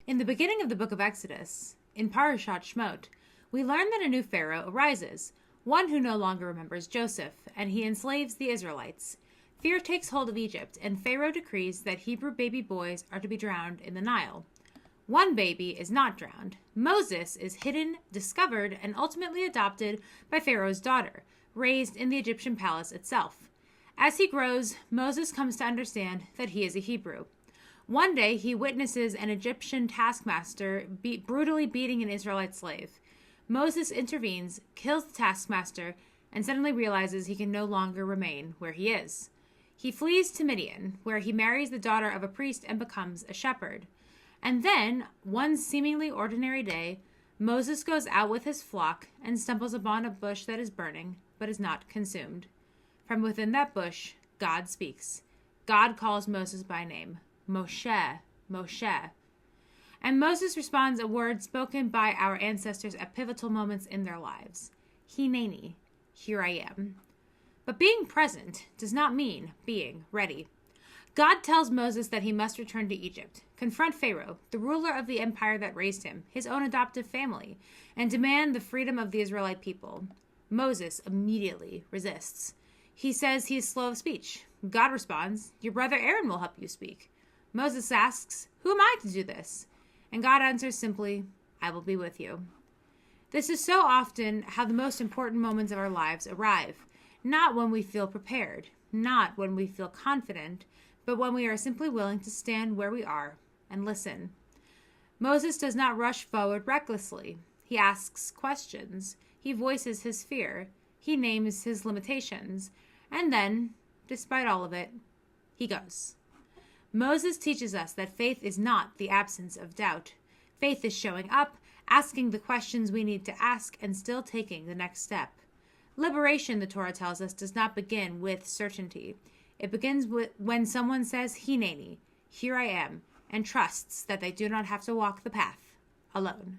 In the beginning of the book of Exodus, in Parashat Sh'mot, we learn that a new Pharaoh arises, one who no longer remembers Joseph, and he enslaves the Israelites. Fear takes hold of Egypt, and Pharaoh decrees that Hebrew baby boys are to be drowned in the Nile. One baby is not drowned. Moses is hidden, discovered, and ultimately adopted by Pharaoh's daughter, raised in the Egyptian palace itself. As he grows, Moses comes to understand that he is a Hebrew. One day, he witnesses an Egyptian taskmaster brutally beating an Israelite slave. Moses intervenes, kills the taskmaster, and suddenly realizes he can no longer remain where he is. He flees to Midian, where he marries the daughter of a priest and becomes a shepherd. And then, one seemingly ordinary day, Moses goes out with his flock and stumbles upon a bush that is burning, but is not consumed. From within that bush, God speaks. God calls Moses by name. Moshe, Moshe. And Moses responds a word spoken by our ancestors at pivotal moments in their lives. Hineni, here I am. But being present does not mean being ready. God tells Moses that he must return to Egypt, confront Pharaoh, the ruler of the empire that raised him, his own adoptive family, and demand the freedom of the Israelite people. Moses immediately resists. He says he is slow of speech. God responds, your brother Aaron will help you speak. Moses asks, who am I to do this? And God answers simply, I will be with you. This is so often how the most important moments of our lives arrive, not when we feel prepared, not when we feel confident, but when we are simply willing to stand where we are and listen. Moses does not rush forward recklessly. He asks questions. He voices his fear. He names his limitations. And then, despite all of it, he goes. Moses teaches us that faith is not the absence of doubt. Faith is showing up, asking the questions we need to ask, and still taking the next step. Liberation, the Torah tells us, does not begin with certainty. It begins when someone says, Hineni, here I am, and trusts that they do not have to walk the path alone.